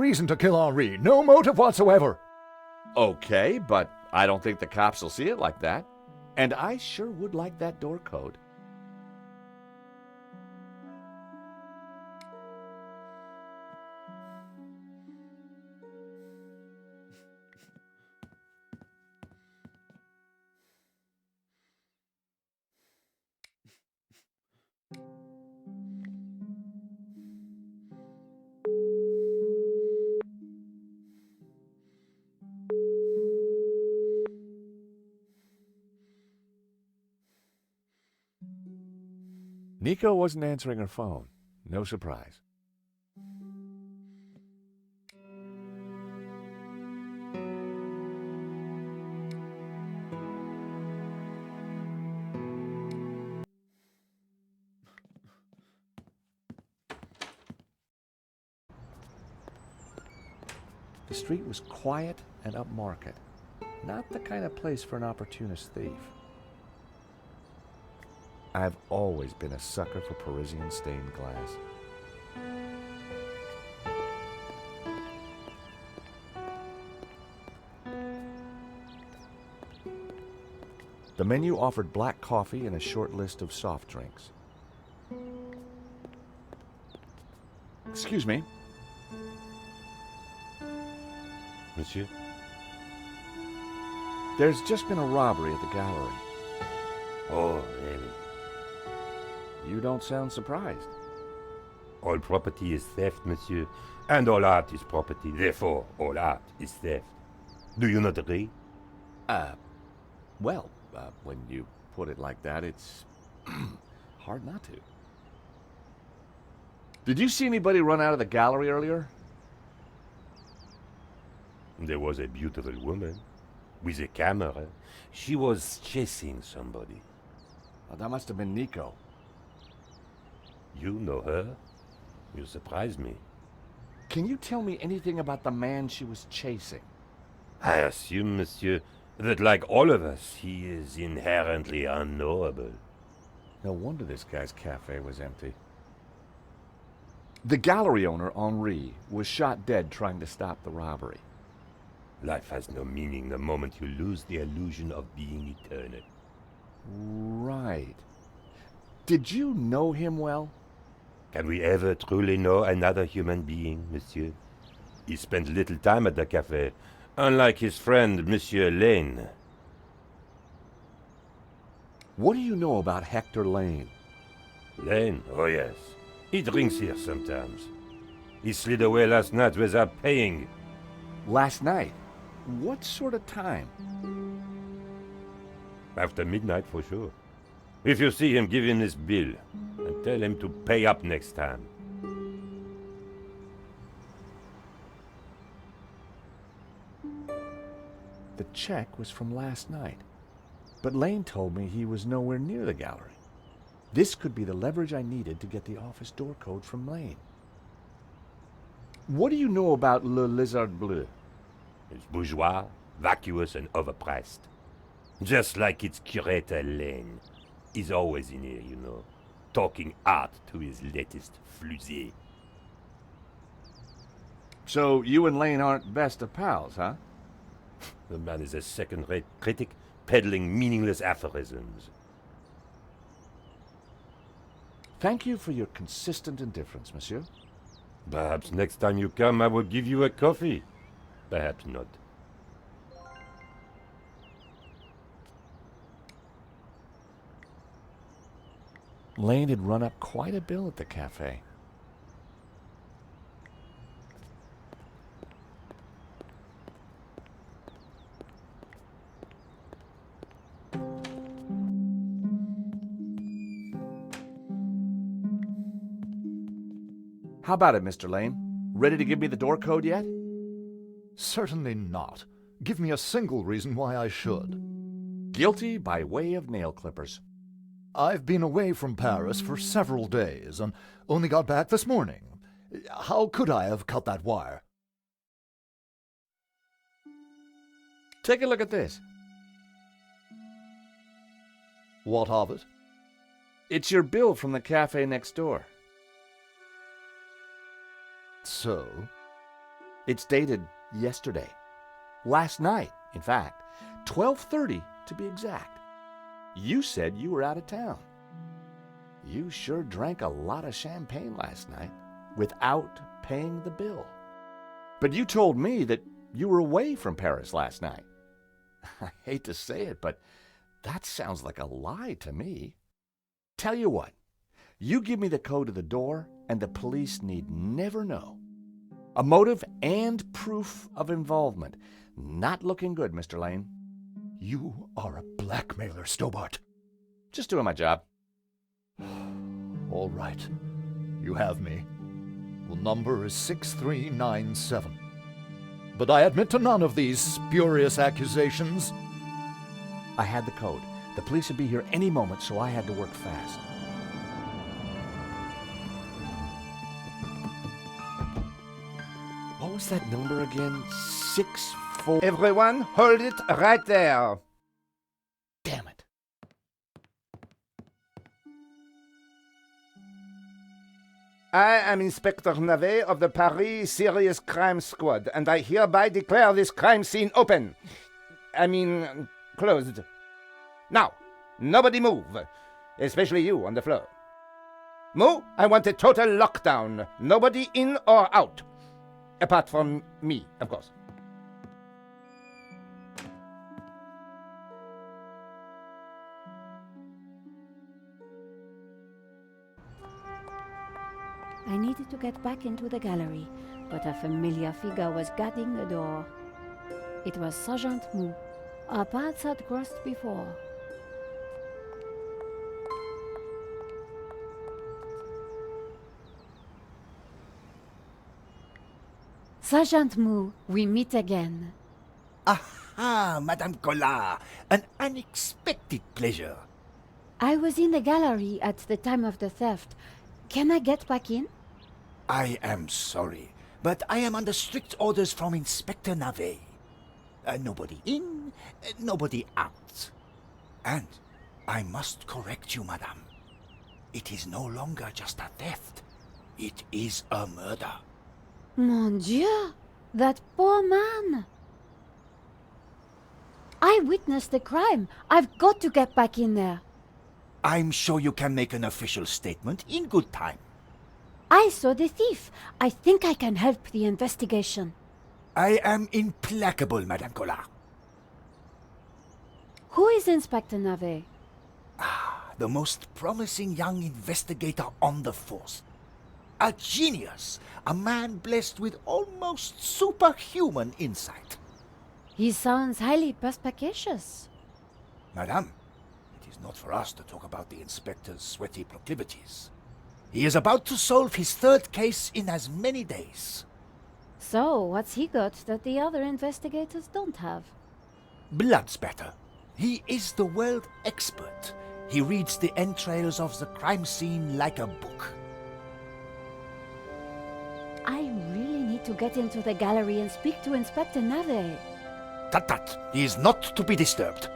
reason to kill Henri. No motive whatsoever. Okay, but I don't think the cops will see it like that. And I sure would like that door code. Nico wasn't answering her phone. No surprise. The street was quiet and upmarket. Not the kind of place for an opportunist thief. I've always been a sucker for Parisian stained glass. The menu offered black coffee and a short list of soft drinks. Excuse me. Monsieur? There's just been a robbery at the gallery. Oh, really? You don't sound surprised. All property is theft, monsieur, and all art is property. Therefore, all art is theft. Do you not agree? Well, when you put it like that, it's hard not to. Did you see anybody run out of the gallery earlier? There was a beautiful woman with a camera. She was chasing somebody. Oh, that must have been Nico. You know her? You surprise me. Can you tell me anything about the man she was chasing? I assume, monsieur, that like all of us, he is inherently unknowable. No wonder this guy's cafe was empty. The gallery owner, Henri, was shot dead trying to stop the robbery. Life has no meaning the moment you lose the illusion of being eternal. Right. Did you know him well? Can we ever truly know another human being, monsieur? He spent little time at the cafe, unlike his friend, Monsieur Lane. What do you know about Hector Lane? Lane? Oh, yes. He drinks here sometimes. He slid away last night without paying. Last night? What sort of time? After midnight, for sure. If you see him, give him this bill and tell him to pay up next time. The check was from last night, but Lane told me he was nowhere near the gallery. This could be the leverage I needed to get the office door code from Lane. What do you know about Le Lizard Bleu? It's bourgeois, vacuous, and overpriced. Just like its curator Lane. He's always in here, you know, talking art to his latest flusée. So you and Lane aren't best of pals, huh? The man is a second-rate critic peddling meaningless aphorisms. Thank you for your consistent indifference, monsieur. Perhaps next time you come, I will give you a coffee. Perhaps not. Lane had run up quite a bill at the cafe. How about it, Mr. Lane? Ready to give me the door code yet? Certainly not. Give me a single reason why I should. Guilty by way of nail clippers. I've been away from Paris for several days and only got back this morning. How could I have cut that wire? Take a look at this. What of it? It's your bill from the cafe next door. So? It's dated yesterday. Last night, in fact. 12:30 to be exact. You said you were out of town. You sure drank a lot of champagne last night without paying the bill. But you told me that you were away from Paris last night. I hate to say it, but that sounds like a lie to me. Tell you what, you give me the code to the door, and the police need never know. A motive and proof of involvement. Not looking good, Mr. Lane. You are a blackmailer, Stobart. Just doing my job. All right. You have me. The number is 6397. But I admit to none of these spurious accusations. I had the code. The police would be here any moment, so I had to work fast. What was that number again? 64... Everyone, hold it right there. Damn it. I am Inspector Navet of the Paris Serious Crime Squad, and I hereby declare this crime scene open. Closed. Now, nobody move, especially you on the floor. Moo, I want a total lockdown. Nobody in or out. Apart from me, of course. I needed to get back into the gallery, but a familiar figure was guarding the door. It was Sergeant Mou. Our paths had crossed before. Sergeant Mou, we meet again. Aha, Madame Collard, an unexpected pleasure. I was in the gallery at the time of the theft. Can I get back in? I am sorry, but I am under strict orders from Inspector Navet. Nobody in, nobody out. And I must correct you, madame. It is no longer just a theft. It is a murder. Mon Dieu! That poor man! I witnessed the crime. I've got to get back in there. I'm sure you can make an official statement in good time. I saw the thief. I think I can help the investigation. I am implacable, Madame Collard. Who is Inspector Navet? The most promising young investigator on the force. A genius, a man blessed with almost superhuman insight. He sounds highly perspicacious. Madame, it is not for us to talk about the inspector's sweaty proclivities. He is about to solve his third case in as many days. So, what's he got that the other investigators don't have? Blood spatter. He is the world expert. He reads the entrails of the crime scene like a book. I really need to get into the gallery and speak to Inspector Navet. Tut. He is not to be disturbed.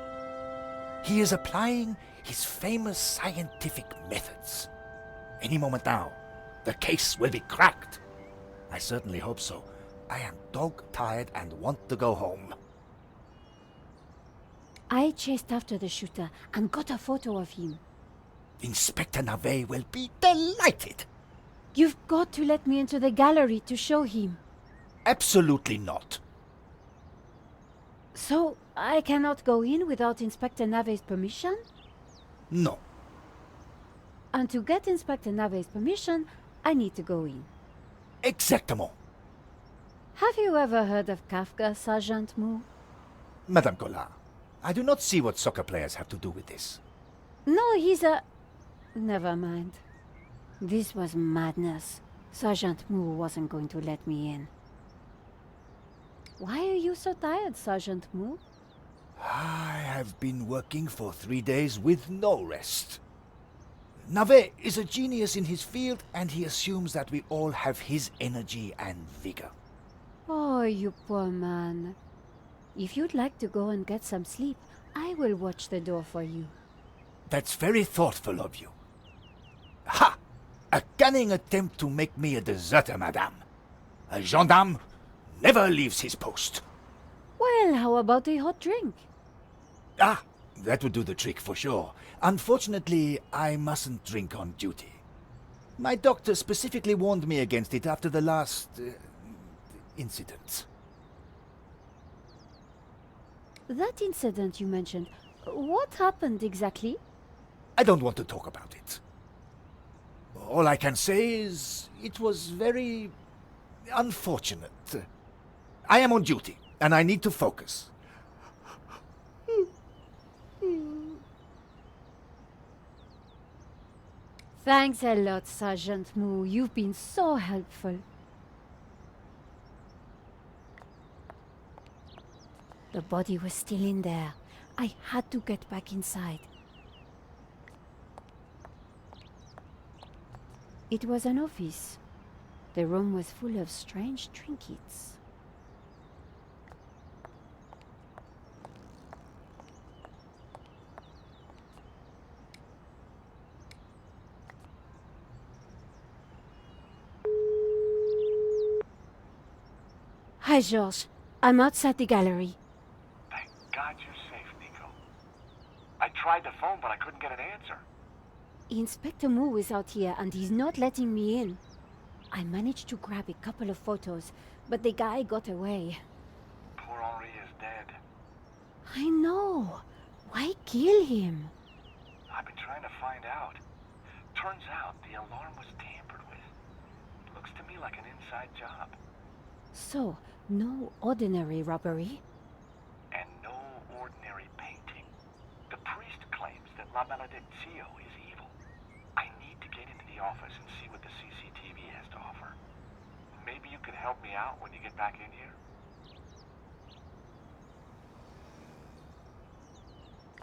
He is applying his famous scientific methods. Any moment now, the case will be cracked. I certainly hope so. I am dog-tired and want to go home. I chased after the shooter and got a photo of him. Inspector Navet will be delighted. You've got to let me into the gallery to show him. Absolutely not. So, I cannot go in without Inspector Navet's permission? No. And to get Inspector Navet's permission, I need to go in. Exactement. Have you ever heard of Kafka, Sergeant Mou? Madame Collard, I do not see what soccer players have to do with this. No, he's a... Never mind. This was madness. Sergeant Mou wasn't going to let me in. Why are you so tired, Sergeant Mou? I have been working for 3 days with no rest. Navet is a genius in his field, and he assumes that we all have his energy and vigor. Oh, you poor man. If you'd like to go and get some sleep, I will watch the door for you. That's very thoughtful of you. Ha! A cunning attempt to make me a deserter, madame. A gendarme? never leaves his post. Well, how about a hot drink? Ah, that would do the trick for sure. Unfortunately, I mustn't drink on duty. My doctor specifically warned me against it after the last incident. That incident you mentioned, what happened exactly? I don't want to talk about it. All I can say is it was very unfortunate. I am on duty, and I need to focus. Thanks a lot, Sergeant Moo. You've been so helpful. The body was still in there. I had to get back inside. It was an office. The room was full of strange trinkets. Hi, George. I'm outside the gallery. Thank God you're safe, Nico. I tried the phone, but I couldn't get an answer. Inspector Moo is out here and he's not letting me in. I managed to grab a couple of photos, but the guy got away. Poor Henri is dead. I know. Why kill him? I've been trying to find out. Turns out the alarm was tampered with. Looks to me like an inside job. So, no ordinary robbery. And no ordinary painting. The priest claims that La Maledictio is evil. I need to get into the office and see what the CCTV has to offer. Maybe you could help me out when you get back in here?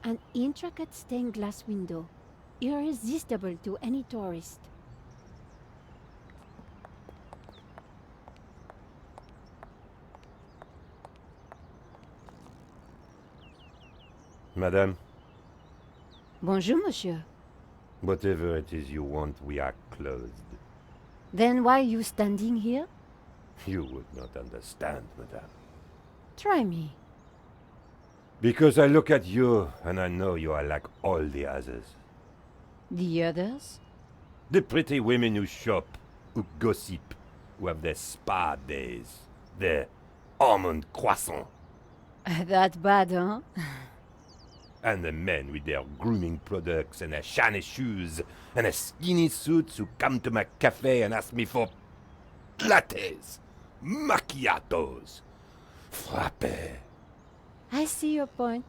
An intricate stained glass window, irresistible to any tourist. Madame, Bonjour, monsieur. whatever it is you want, we are closed. Then why are you standing here? You would not understand, madame. Try me. Because I look at you and I know you are like all the others. The others? The pretty women who shop, who gossip, who have their spa days, their almond croissant, That bad, huh? and the men with their grooming products and their shiny shoes and their skinny suits who come to my cafe and ask me for lattes, macchiatos, frappe. I see your point.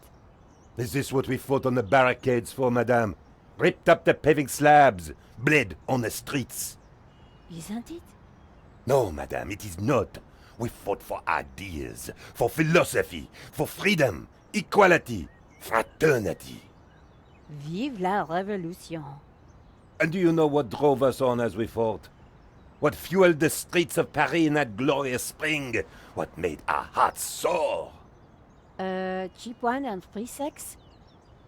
Is this what we fought on the barricades for, madame? Ripped up the paving slabs, bled on the streets. Isn't it? No, madame, it is not. We fought for ideas, for philosophy, for freedom, equality, fraternity. Vive la révolution. And do you know what drove us on as we fought? What fueled the streets of Paris in that glorious spring? What made our hearts soar? Cheap wine and free sex?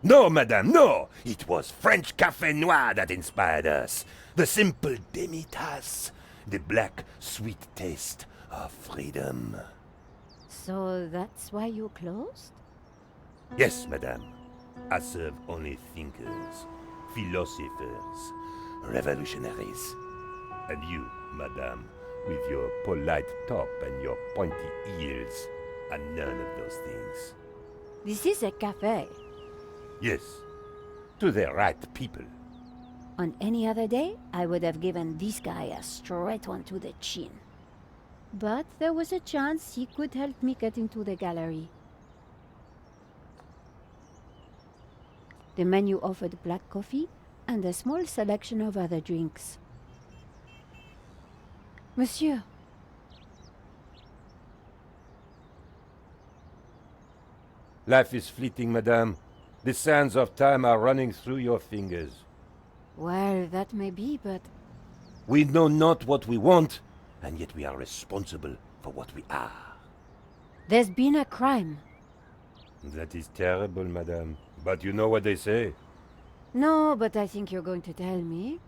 No, madame, no! It was French Café Noir that inspired us. The simple demi-tasse, the black, sweet taste of freedom. So that's why you closed? Yes, madame. I serve only thinkers, philosophers, revolutionaries. And you, madame, with your polite top and your pointy ears, are none of those things. This is a cafe. Yes, to the right people. On any other day, I would have given this guy a straight one to the chin. But there was a chance he could help me get into the gallery. The menu offered black coffee and a small selection of other drinks. Monsieur, Life is fleeting, madame. The sands of time are running through your fingers. well, that may be, but We know not what we want, and yet we are responsible for what we are. there's been a crime. That is terrible, madame. But you know what they say. No, but I think you're going to tell me.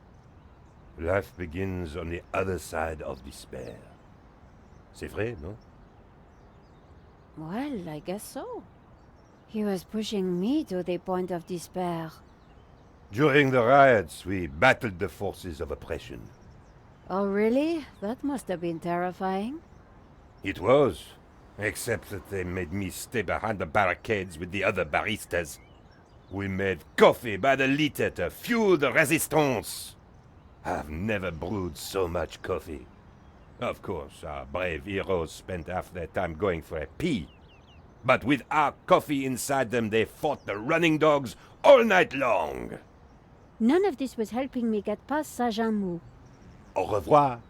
Life begins on the other side of despair. C'est vrai, non? Well, I guess so. He was pushing me to the point of despair. During the riots, we battled the forces of oppression. Oh, really? That must have been terrifying. It was, except that they made me stay behind the barricades with the other baristas. We made coffee by the liter to fuel the resistance. I've never brewed so much coffee. Of course, our brave heroes spent half their time going for a pee. But with our coffee inside them, they fought the running dogs all night long. None of this was helping me get past Sergeant Mou. Au revoir.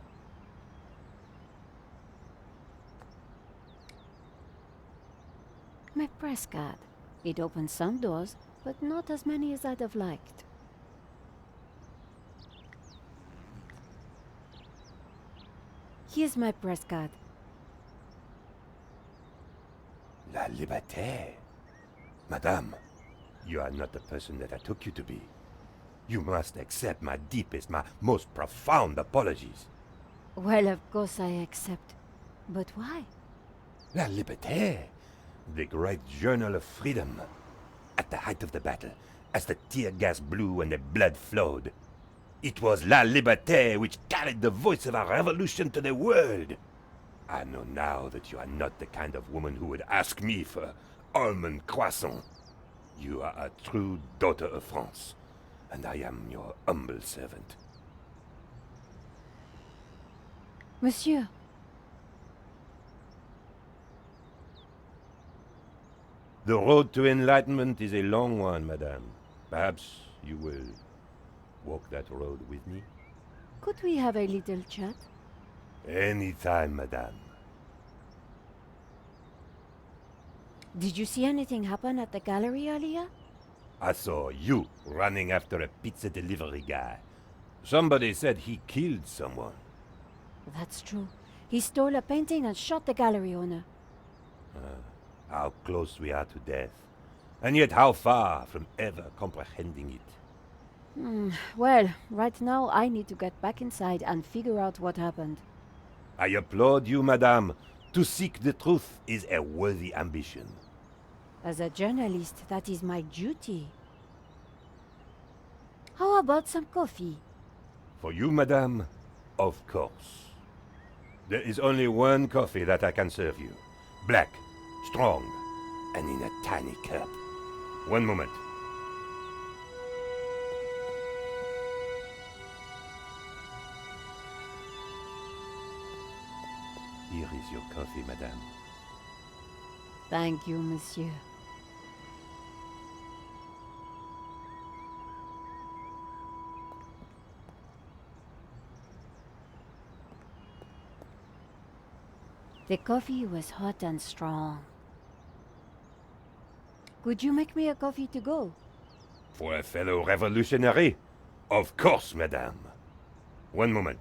My press card. It opened some doors, but not as many as I'd have liked. Here's my press card. La liberté. Madame, you are not the person that I took you to be. You must accept my deepest, my most profound apologies. Well, of course I accept. But why? La liberté, the great journal of freedom. At the height of the battle, as the tear gas blew and the blood flowed, it was La Liberté which carried the voice of our revolution to the world. I know now that you are not the kind of woman who would ask me for almond croissant. You are a true daughter of France, and I am your humble servant. Monsieur, The road to enlightenment is a long one, madame. Perhaps you will walk that road with me? could we have a little chat? Anytime, madame. Did you see anything happen at the gallery earlier? I saw you running after a pizza delivery guy. Somebody said he killed someone. That's true. He stole a painting and shot the gallery owner. How close we are to death, and yet how far from ever comprehending it. Well, right now I need to get back inside and figure out what happened. I applaud you, madame. To seek the truth is a worthy ambition. As a journalist, that is my duty. How about some coffee? For you, madame, of course. There is only one coffee that I can serve you. Black, strong, and in a tiny cup. One moment. Here is your coffee, madame. Thank you, monsieur. The coffee was hot and strong. Could you make me a coffee to go? For a fellow revolutionary? Of course, madame. One moment.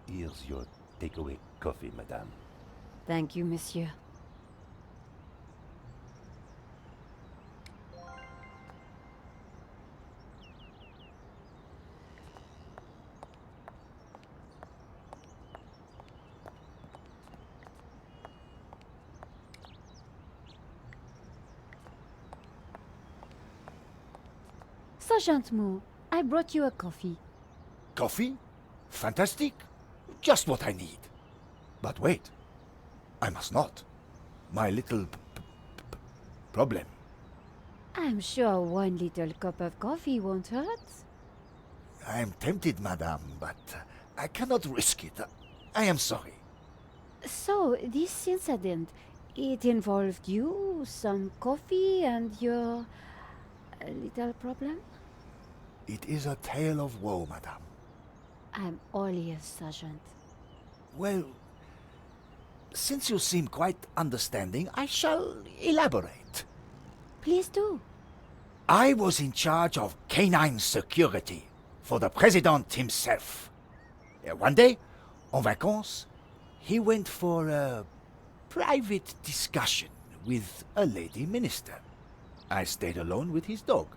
Here's your takeaway coffee, madame. Thank you, monsieur. Sergeant Mou, I brought you a coffee. Coffee? Fantastic. Just what I need. But wait. I must not. My little problem. I'm sure one little cup of coffee won't hurt. I am tempted, madame, but I cannot risk it. I am sorry. So, this incident, it involved you, some coffee, and your little problem? It is a tale of woe, madame. I'm all ears, Sergeant. Well, since you seem quite understanding, I shall elaborate. Please do. I was in charge of canine security for the president himself. One day, en vacances, he went for a private discussion with a lady minister. I stayed alone with his dog,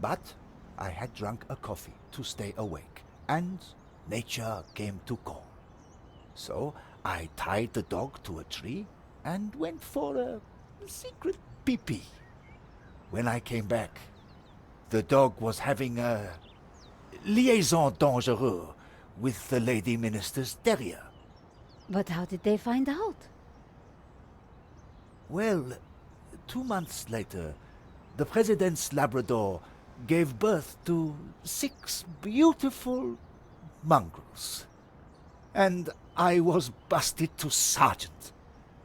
but I had drunk a coffee to stay awake, and nature came to call. So I tied the dog to a tree and went for a secret pee-pee. When I came back, the dog was having a liaison dangereuse with the lady minister's terrier. But how did they find out? Well, 2 months later, the president's Labrador gave birth to 6 beautiful mongrels. And I was busted to sergeant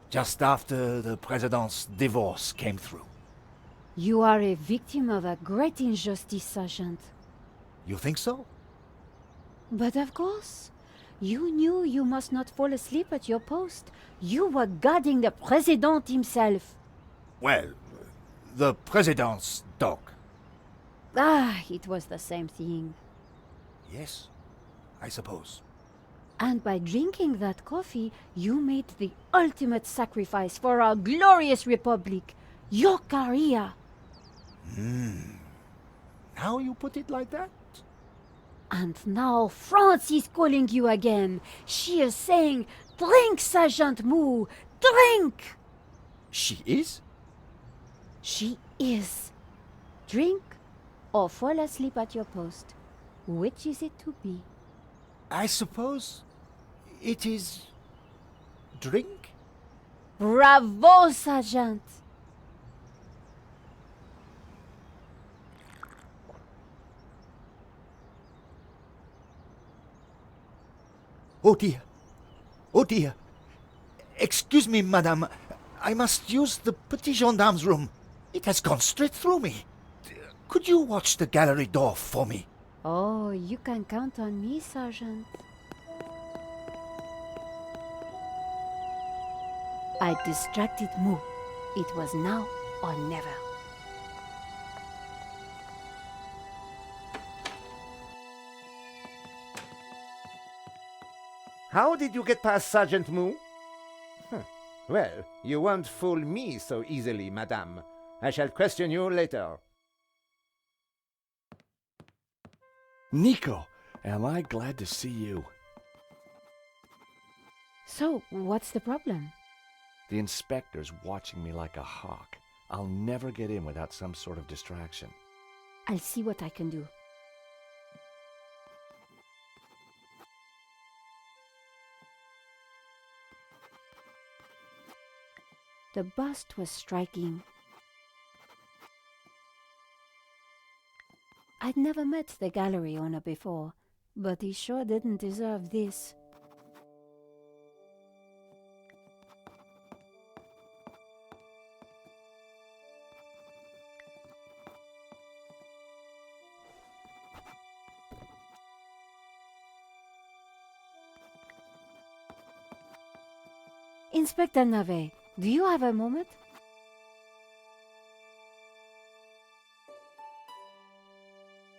just after the president's divorce came through. You are a victim of a great injustice, Sergeant. You think so? But of course, you knew you must not fall asleep at your post. You were guarding the President himself. Well, the president's dog. Ah, it was the same thing. Yes, I suppose. And by drinking that coffee, you made the ultimate sacrifice for our glorious republic, your career. Now you put it like that? And now France is calling you again. She is saying, "Drink, Sergeant Moo, drink!" She is? She is. Drink or fall asleep at your post. Which is it to be? I suppose it is drink? Bravo, Sergeant! Oh dear. Oh dear. Excuse me, madame. I must use the petit gendarme's room. It has gone straight through me. Could you watch the gallery door for me? Oh, you can count on me, Sergeant. I distracted Moo. It was now or never. How did you get past Sergeant Moo? Well, you won't fool me so easily, madame. I shall question you later. Nico, am I glad to see you. So, what's the problem? The inspector's watching me like a hawk. I'll never get in without some sort of distraction. I'll see what I can do. The bust was striking. I'd never met the gallery owner before, but he sure didn't deserve this. Inspector Navet, do you have a moment?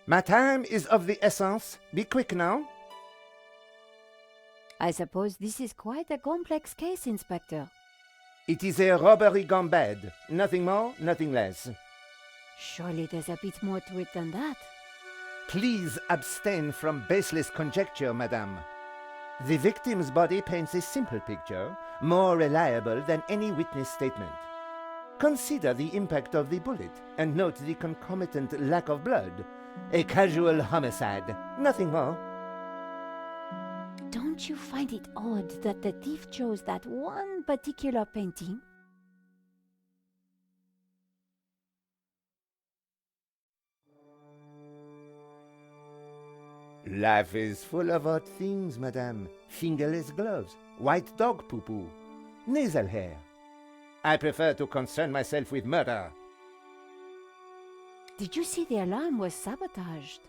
My time is of the essence. Be quick now. I suppose this is quite a complex case, Inspector. It is a robbery gone bad. Nothing more, nothing less. Surely there's a bit more to it than that. Please abstain from baseless conjecture, madame. The victim's body paints a simple picture, more reliable than any witness statement. Consider the impact of the bullet and note the concomitant lack of blood. A casual homicide, nothing more. Don't you find it odd that the thief chose that one particular painting? Life is full of odd things, madame. Fingerless gloves, white dog poo-poo, nasal hair. I prefer to concern myself with murder. Did you see the alarm was sabotaged?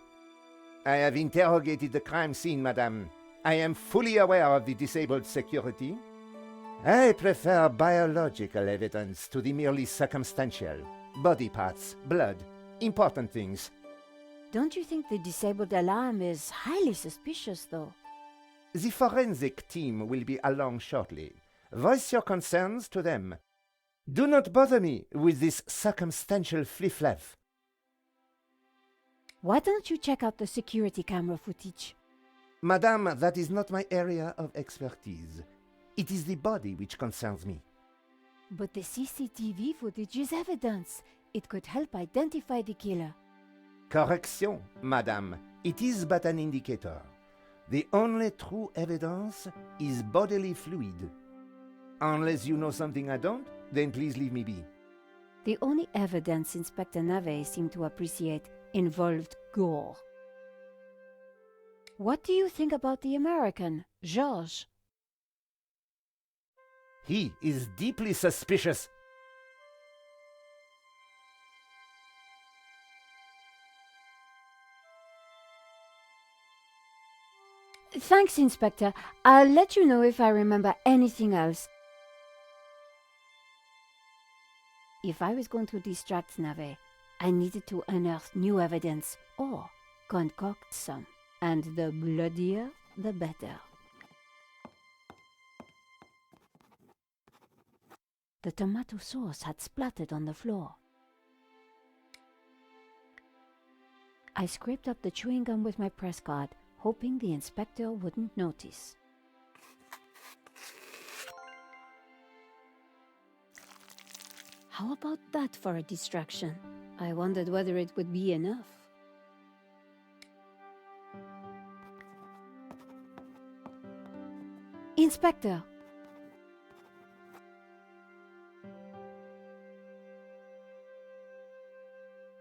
I have interrogated the crime scene, madame. I am fully aware of the disabled security. I prefer biological evidence to the merely circumstantial. Body parts, blood, important things. Don't you think the disabled alarm is highly suspicious, though? The forensic team will be along shortly. Voice your concerns to them. Do not bother me with this circumstantial fliff-flaff. Why don't you check out the security camera footage? Madame, that is not my area of expertise. It is the body which concerns me. But the CCTV footage is evidence. It could help identify the killer. Correction, madame. It is but an indicator. The only true evidence is bodily fluid. Unless you know something I don't, then please leave me be. The only evidence Inspector Nave seemed to appreciate involved gore. What do you think about the American, Georges? He is deeply suspicious. Thanks, Inspector. I'll let you know if I remember anything else. If I was going to distract Nave, I needed to unearth new evidence or concoct some. And the bloodier, the better. The tomato sauce had splattered on the floor. I scraped up the chewing gum with my press card, hoping the inspector wouldn't notice. How about that for a distraction? I wondered whether it would be enough. Inspector!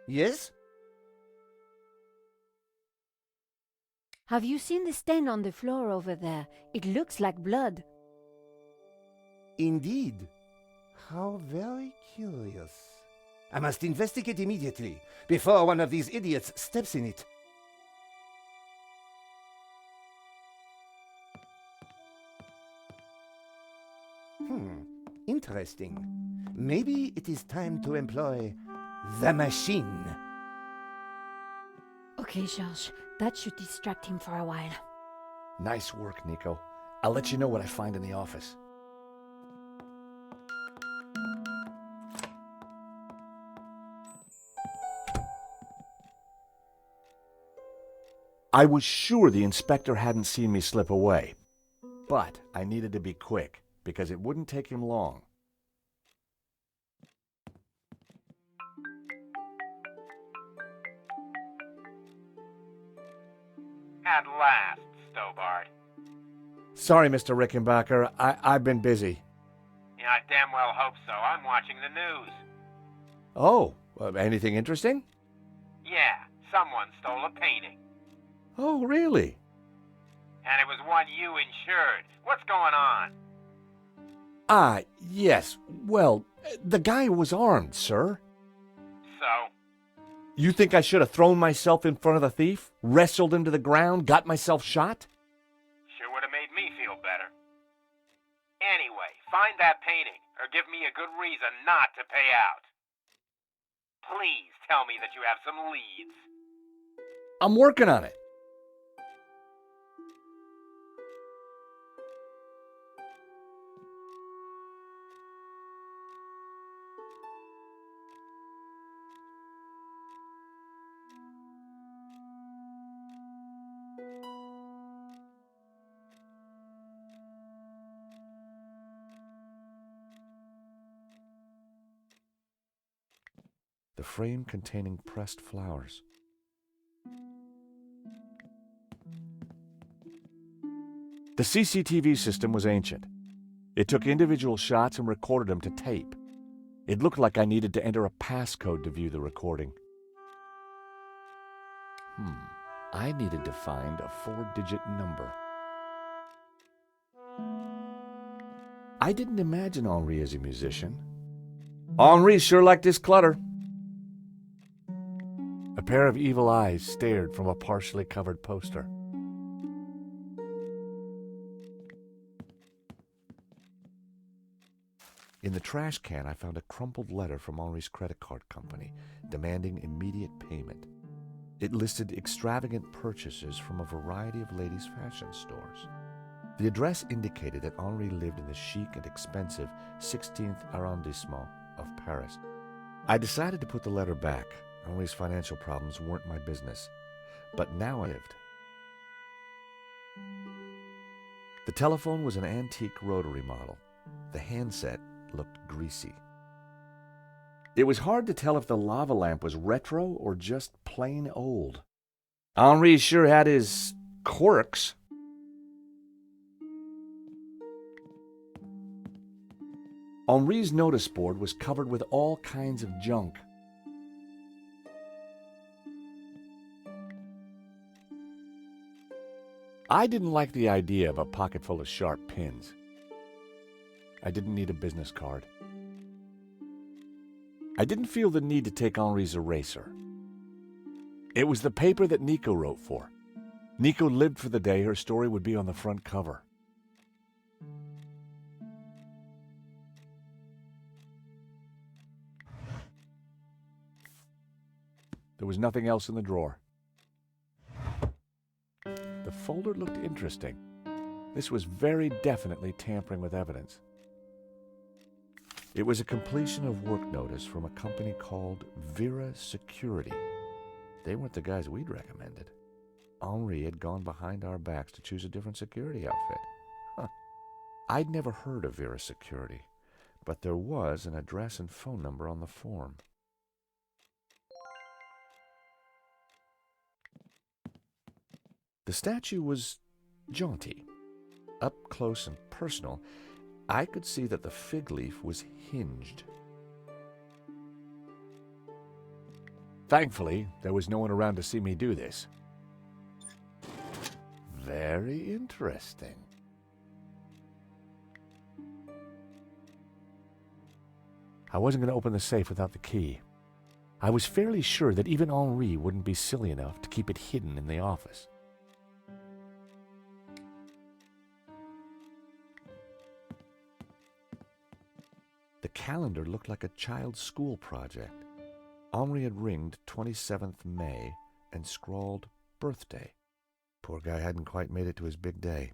Yes? Have you seen the stain on the floor over there? It looks like blood. Indeed. How very curious. I must investigate immediately, before one of these idiots steps in it. Interesting. Maybe it is time to employ the machine. Okay, Georges, that should distract him for a while. Nice work, Nico. I'll let you know what I find in the office. I was sure the inspector hadn't seen me slip away, but I needed to be quick because it wouldn't take him long. At last, Stobart. Sorry, Mr. Rickenbacker. I've been busy. Yeah, I damn well hope so. I'm watching the news. Oh, anything interesting? Yeah, someone stole a painting. Oh, really? And it was one you insured. What's going on? Ah, yes. Well, the guy was armed, sir. So? You think I should have thrown myself in front of the thief, wrestled him to the ground, got myself shot? Sure would have made me feel better. Anyway, find that painting, or give me a good reason not to pay out. Please tell me that you have some leads. I'm working on it. The frame containing pressed flowers. The CCTV system was ancient. It took individual shots and recorded them to tape. It looked like I needed to enter a passcode to view the recording. I needed to find a 4-digit number. I didn't imagine Henri as a musician. Henri sure liked his clutter. A pair of evil eyes stared from a partially covered poster. In the trash can, I found a crumpled letter from Henri's credit card company demanding immediate payment. It listed extravagant purchases from a variety of ladies' fashion stores. The address indicated that Henri lived in the chic and expensive 16th arrondissement of Paris. I decided to put the letter back, Henri's financial problems weren't my business, but now I lived. The telephone was an antique rotary model. The handset looked greasy. It was hard to tell if the lava lamp was retro or just plain old. Henri sure had his quirks. Henri's notice board was covered with all kinds of junk. I didn't like the idea of a pocket full of sharp pins. I didn't need a business card. I didn't feel the need to take Henri's eraser. It was the paper that Nico wrote for. Nico lived for the day her story would be on the front cover. There was nothing else in the drawer. The folder looked interesting. This was very definitely tampering with evidence. It was a completion of work notice from a company called Vera Security. They weren't the guys we'd recommended. Henri had gone behind our backs to choose a different security outfit. Huh. I'd never heard of Vera Security, but there was an address and phone number on the form. The statue was jaunty. Up close and personal, I could see that the fig leaf was hinged. Thankfully, there was no one around to see me do this. Very interesting. I wasn't going to open the safe without the key. I was fairly sure that even Henri wouldn't be silly enough to keep it hidden in the office. The calendar looked like a child's school project. Henri had ringed 27th May and scrawled birthday. Poor guy hadn't quite made it to his big day.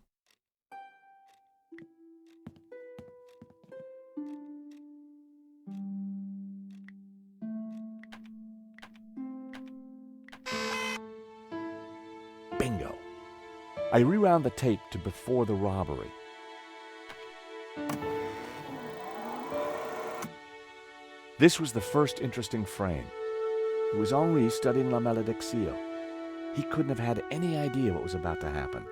Bingo! I rewound the tape to before the robbery. This was the first interesting frame. It was Henri studying La Malediccio. He couldn't have had any idea what was about to happen.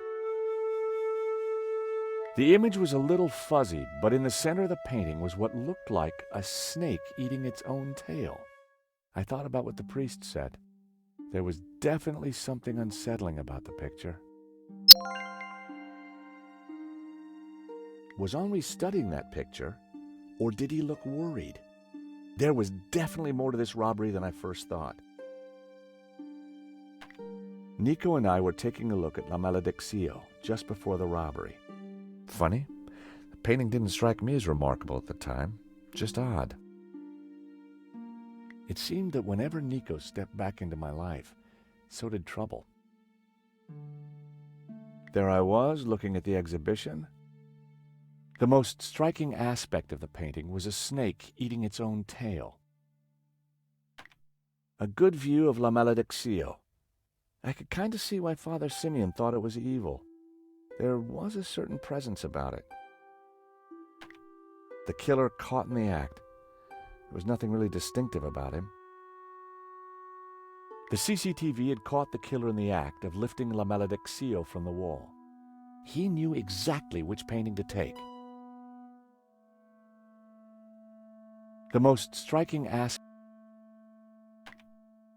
The image was a little fuzzy, but in the center of the painting was what looked like a snake eating its own tail. I thought about what the priest said. There was definitely something unsettling about the picture. Was Henri studying that picture, or did he look worried? There was definitely more to this robbery than I first thought. Nico and I were taking a look at La Malediccio just before the robbery. Funny, the painting didn't strike me as remarkable at the time, just odd. It seemed that whenever Nico stepped back into my life, so did trouble. There I was, looking at the exhibition. The most striking aspect of the painting was a snake eating its own tail. A good view of La Malediccio. I could kind of see why Father Simeon thought it was evil. There was a certain presence about it. The killer caught in the act. There was nothing really distinctive about him. The CCTV had caught the killer in the act of lifting La Malediccio from the wall. He knew exactly which painting to take. The most striking aspect,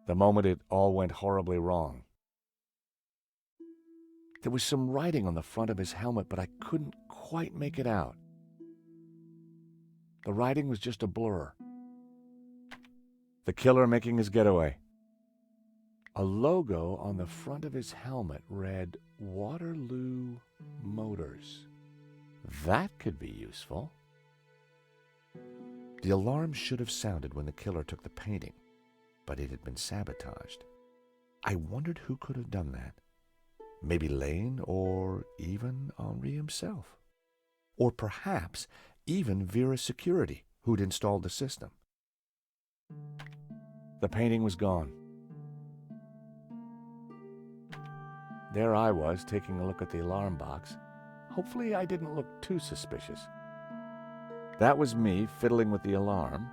the moment it all went horribly wrong. There was some writing on the front of his helmet, but I couldn't quite make it out. The writing was just a blur. The killer making his getaway. A logo on the front of his helmet read Waterloo Motors. That could be useful. The alarm should have sounded when the killer took the painting, but it had been sabotaged. I wondered who could have done that. Maybe Lane, or even Henri himself. Or perhaps even Vera Security, who'd installed the system. The painting was gone. There I was, taking a look at the alarm box. Hopefully I didn't look too suspicious. That was me fiddling with the alarm.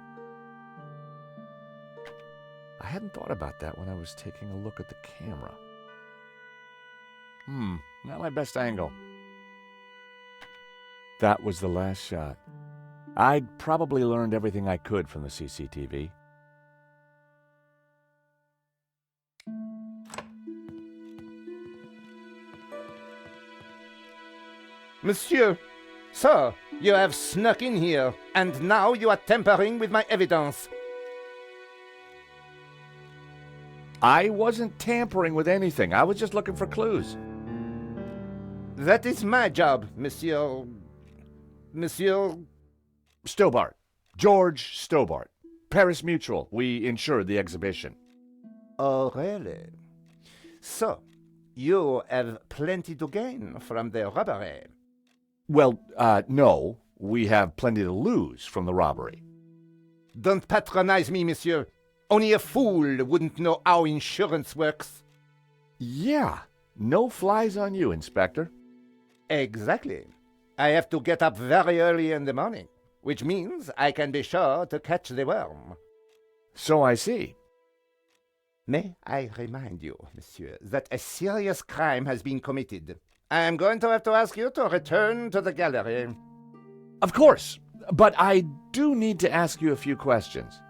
I hadn't thought about that when I was taking a look at the camera. Not my best angle. That was the last shot. I'd probably learned everything I could from the CCTV. Monsieur, sir, you have snuck in here, and now you are tampering with my evidence. I wasn't tampering with anything. I was just looking for clues. That is my job, Monsieur... Stobart. George Stobart. Paris Mutual. We insured the exhibition. Oh, really? So, you have plenty to gain from the robbery. Well, no. We have plenty to lose from the robbery. Don't patronize me, monsieur. Only a fool wouldn't know how insurance works. Yeah. No flies on you, Inspector. Exactly. I have to get up very early in the morning, which means I can be sure to catch the worm. So I see. May I remind you, monsieur, that a serious crime has been committed. I am going to have to ask you to return to the gallery. Of course. But I do need to ask you a few questions.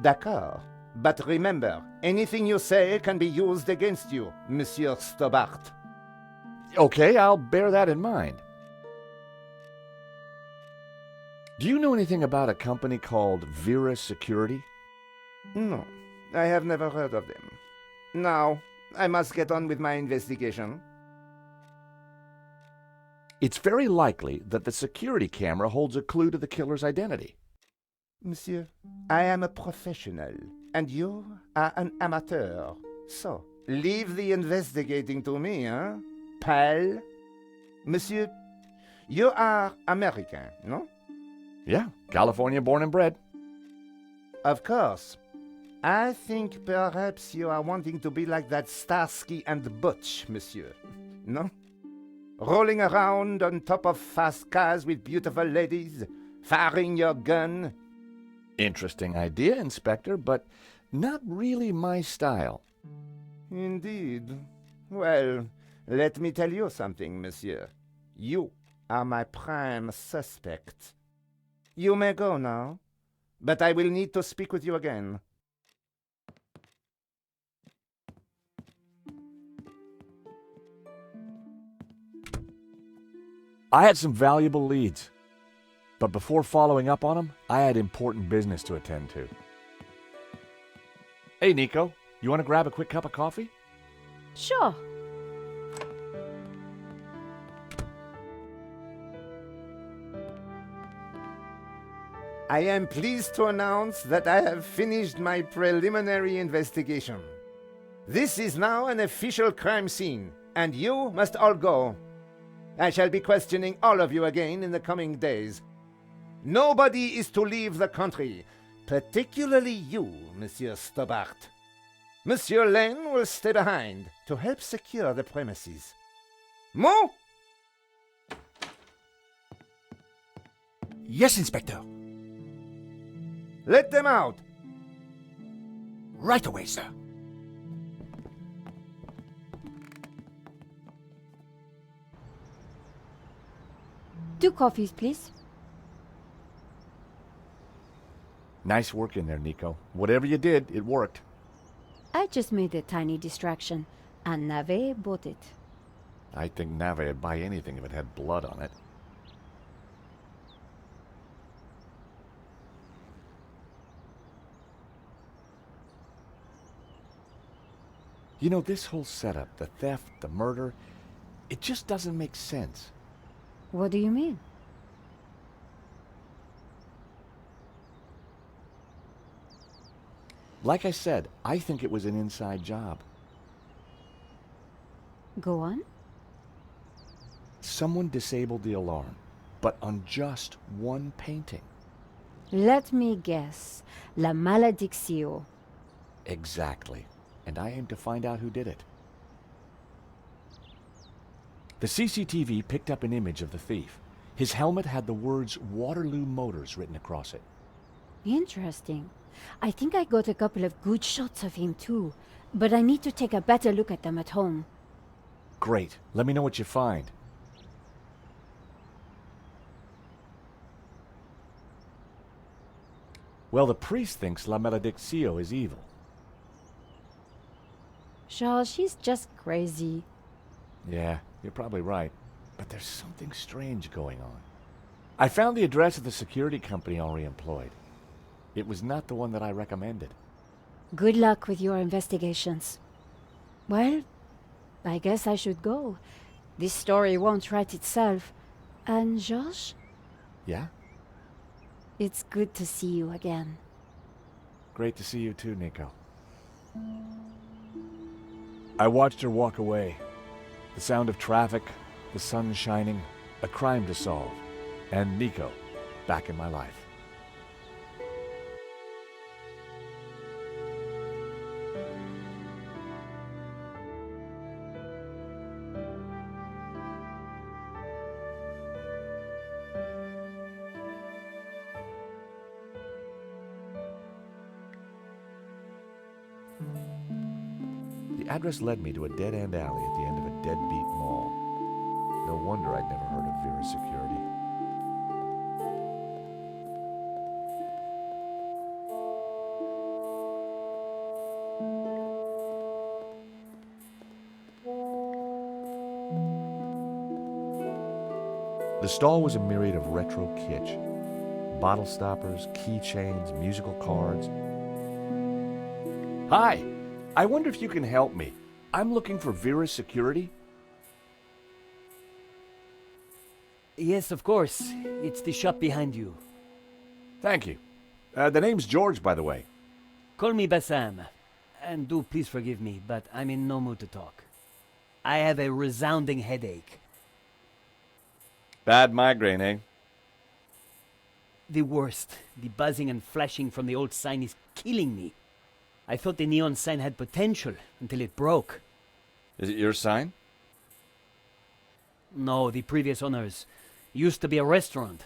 D'accord. But remember, anything you say can be used against you, Monsieur Stobart. Okay, I'll bear that in mind. Do you know anything about a company called Vera Security? No, I have never heard of them. Now, I must get on with my investigation. It's very likely that the security camera holds a clue to the killer's identity. Monsieur, I am a professional, and you are an amateur. So, leave the investigating to me, huh, pal? Monsieur, you are American, no? Yeah, California born and bred. Of course. I think perhaps you are wanting to be like that Starsky and Butch, monsieur. No? Rolling around on top of fast cars with beautiful ladies, firing your gun. Interesting idea, Inspector, but not really my style. Indeed. Well, let me tell you something, monsieur. You are my prime suspect. You may go now, but I will need to speak with you again. I had some valuable leads, but before following up on them, I had important business to attend to. Hey, Nico, you want to grab a quick cup of coffee? Sure. I am pleased to announce that I have finished my preliminary investigation. This is now an official crime scene, and you must all go. I shall be questioning all of you again in the coming days. Nobody is to leave the country, particularly you, Monsieur Stobart. Monsieur Lane will stay behind to help secure the premises. Mo? Yes, Inspector. Let them out. Right away, sir. Two coffees, please. Nice work in there, Nico. Whatever you did, it worked. I just made a tiny distraction, and Nave bought it. I think Nave would buy anything if it had blood on it. You know, this whole setup, the theft, the murder, it just doesn't make sense. What do you mean? Like I said, I think it was an inside job. Go on. Someone disabled the alarm, but on just one painting. Let me guess. La Maledictio. Exactly. And I aim to find out who did it. The CCTV picked up an image of the thief. His helmet had the words Waterloo Motors written across it. Interesting. I think I got a couple of good shots of him too, but I need to take a better look at them at home. Great. Let me know what you find. Well, the priest thinks La Maledictio is evil. Charles, she's just crazy. Yeah, you're probably right. But there's something strange going on. I found the address of the security company Henri employed. It was not the one that I recommended. Good luck with your investigations. Well, I guess I should go. This story won't write itself. And Georges? Yeah? It's good to see you again. Great to see you too, Nico. I watched her walk away. The sound of traffic, the sun shining, a crime to solve, and Nico back in my life. The address led me to a dead-end alley at the end of a deadbeat mall. No wonder I'd never heard of Vera's security. The stall was a myriad of retro kitsch. Bottle stoppers, keychains, musical cards. Hi! I wonder if you can help me. I'm looking for Vera's security. Yes, of course. It's the shop behind you. Thank you. The name's George, by the way. Call me Bassam. And do please forgive me, but I'm in no mood to talk. I have a resounding headache. Bad migraine, eh? The worst. The buzzing and flashing from the old sign is killing me. I thought the neon sign had potential until it broke. Is it your sign? No, the previous owners. Used to be a restaurant.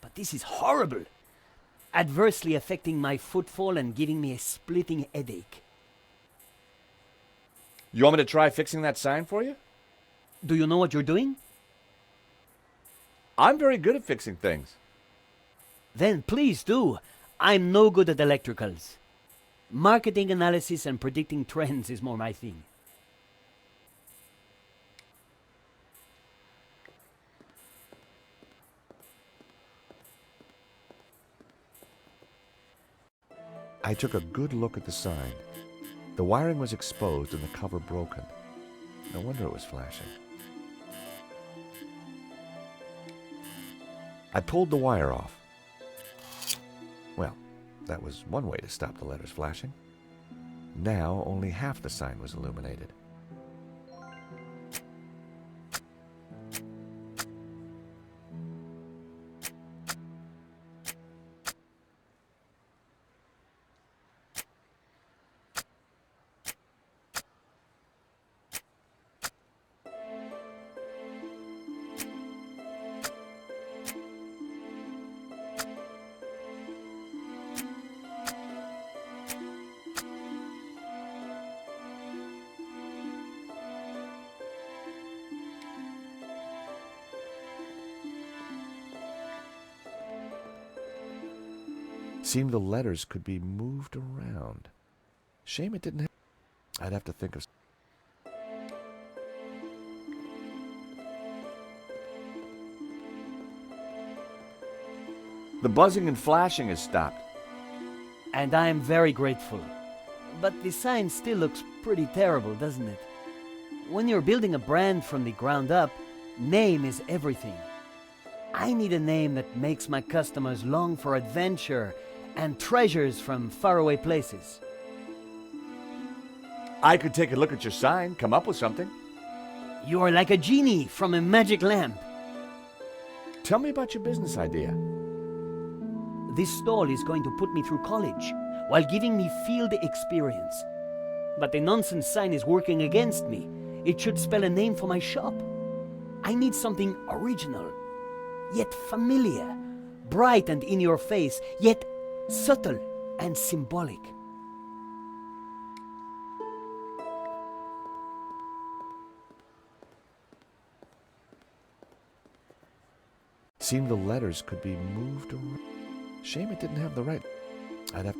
But this is horrible. Adversely affecting my footfall and giving me a splitting headache. You want me to try fixing that sign for you? Do you know what you're doing? I'm very good at fixing things. Then please do. I'm no good at electricals. Marketing analysis and predicting trends is more my thing. I took a good look at the sign. The wiring was exposed and the cover broken. No wonder it was flashing. I pulled the wire off. Well, that was one way to stop the letters flashing. Now only half the sign was illuminated. Seemed the letters could be moved around. Shame it didn't have... I'd have to think of... The buzzing and flashing has stopped. And I'm very grateful. But the sign still looks pretty terrible, doesn't it? When you're building a brand from the ground up, name is everything. I need a name that makes my customers long for adventure and treasures from faraway places. I could take a look at your sign, come up with something. You are like a genie from a magic lamp. Tell me about your business idea. This stall is going to put me through college. while giving me field experience. But the nonsense sign is working against me. It should spell a name for my shop. I need something original, yet familiar, bright and in your face, yet subtle and symbolic. Seemed the letters could be moved around. Shame it didn't have the right. I'd have